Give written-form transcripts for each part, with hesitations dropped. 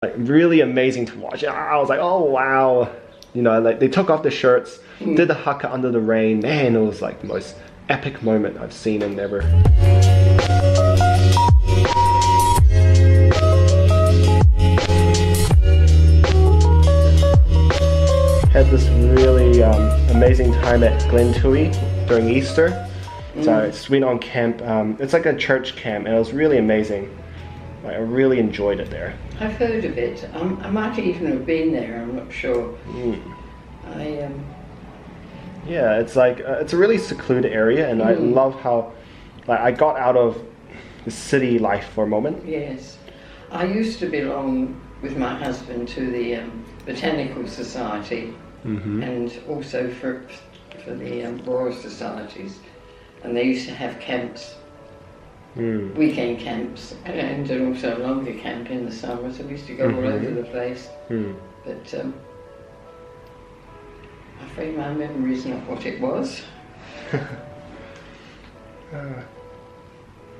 Like really amazing to watch. I was like, oh wow. You know, like they took off the shirts, did the haka under the rain. Man, it was like the most epic moment I've seen in ever. Had this really amazing time at Glen Tui during Easter. So it's been on camp. It's like a church camp, and it was really amazing. Like, I really enjoyed it there. I've heard of it. I might even have been there. I'm not sure. Yeah, it's like it's a really secluded area, and I love how like I got out of the city life for a moment. Yes, I used to belong with my husband to the Botanical Society, and also for the Royal Societies, and they used to have camps, weekend camps, and also a longer camp in the summer. So we used to go all over the place. But I'm afraid my memory is not what it was.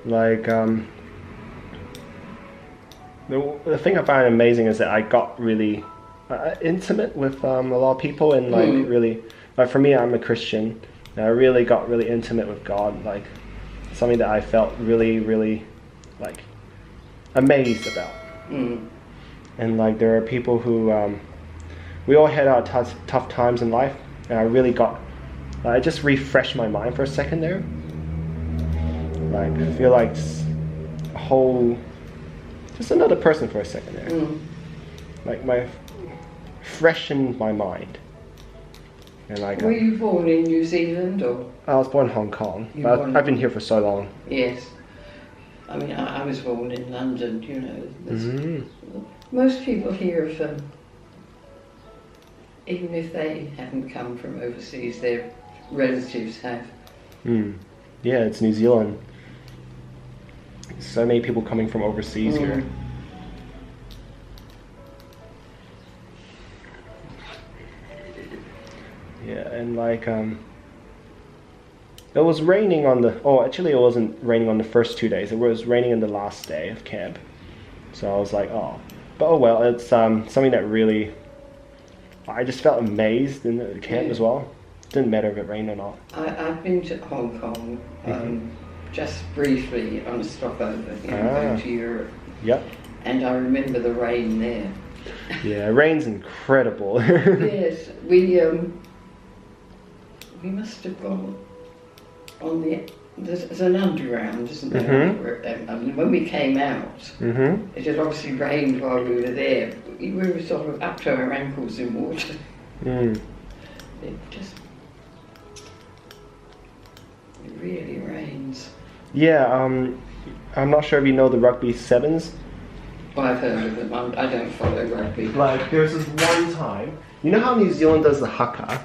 Like the thing I find amazing is that I got really intimate with a lot of people, and like really, like for me, I'm a Christian, and I really got really intimate with God, like something that I felt really like amazed about. And like there are people who we all had our tough times in life, and I really got I just refreshed my mind for a second there. Like I feel like a whole just another person for a second there. Like freshened my mind. And like were you born in New Zealand or? I was born in Hong Kong, but I've been here for so long. Yes. I mean, I was born in London, you know. Most people here have, even if they haven't come from overseas, their relatives have. Yeah, it's New Zealand. So many people coming from overseas here. Yeah, and like it was raining on the actually it wasn't raining on the first 2 days. It was raining on the last day of camp. So I was like, oh well, it's something that really I just felt amazed in the camp as well. Didn't matter if it rained or not. I've been to Hong Kong just briefly on a stopover, you know, going to Europe. Yep. And I remember the rain there. Yeah, rain's incredible. Yes, we must have gone on there's an underground, isn't there? And when we came out, it had obviously rained while we were there. We were sort of up to our ankles in water. It really rains. Yeah, I'm not sure if you know the rugby sevens. Well, I've heard of them. I don't follow rugby. Like, there's this one time, you know how New Zealand does the haka?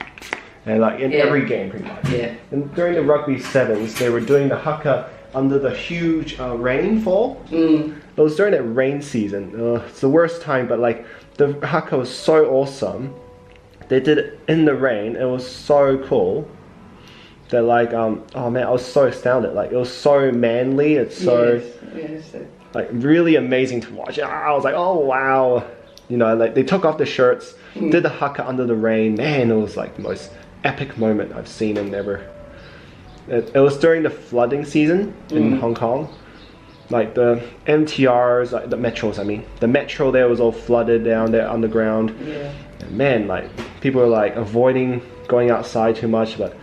And like in every game pretty much. Yeah. And during the rugby sevens, they were doing the haka under the huge rainfall. It was during that rain season. It's the worst time, but like the haka was so awesome. They did it in the rain. It was so cool. That like oh man, I was so astounded. Like it was so manly. It's so like really amazing to watch. I was like, oh wow. You know, like they took off the shirts, did the haka under the rain. Man, it was like the most epic moment I've seen in ever. It was during the flooding season in Hong Kong. Like the MTRs, like the metros, I mean. The metro there was all flooded down there underground. Yeah. And man, like people were like avoiding going outside too much, but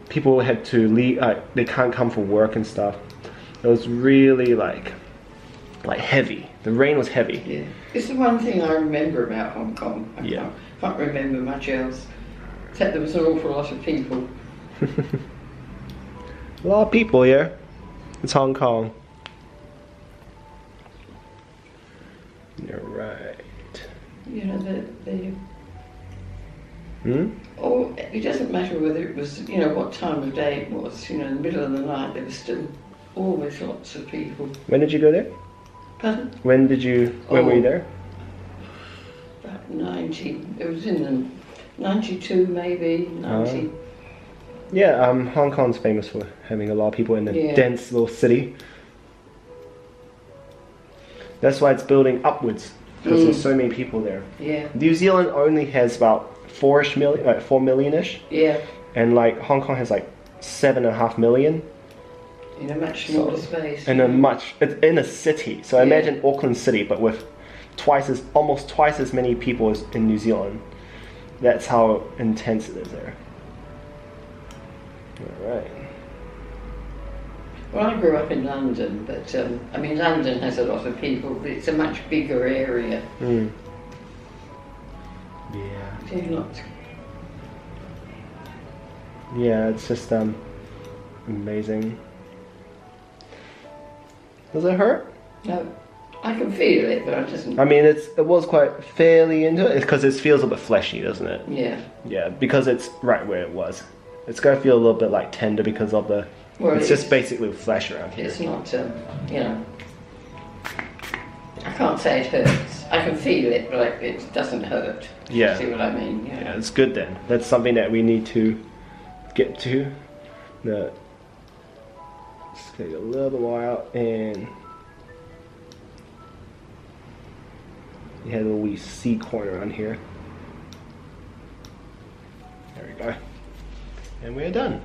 people had to leave, they can't come for work and stuff. It was really like heavy. The rain was heavy. Yeah. It's the one thing I remember about Hong Kong. I can't remember much else. Except there was an awful lot of people. A lot of people here. It's Hong Kong. You're right. You know, oh, it doesn't matter whether it was, you know, what time of day it was. You know, in the middle of the night, there was still always lots of people. When did you go there? Pardon? When were you there? About 90. It was in the 92 maybe, 90. Yeah, Hong Kong's famous for having a lot of people in a dense little city. That's why it's building upwards. because there's so many people there. Yeah. New Zealand only has about 4 million-ish, Yeah. and like Hong Kong has like 7.5 million. In a much smaller space. It's in a city. So imagine Auckland City, but with almost twice as many people as in New Zealand. That's how intense it is there. All right. Well, I grew up in London, but I mean, London has a lot of people, but it's a much bigger area. Mm. Yeah. Do not. Yeah, it's just amazing. Does it hurt? No, I can feel it, but I just. I mean, it was quite fairly into it. It's because it feels a bit fleshy, doesn't it? Yeah. Yeah, because it's right where it was. It's gonna feel a little bit like tender because of the. Well, it's just basically flesh around here. It's not, you know. I can't say it hurts. I can feel it, but it doesn't hurt. Yeah. See what I mean? Yeah, it's good then. That's something that we need to get to. Just take a little bit more out, and you had a little wee C corner around here. There we go. And we're done.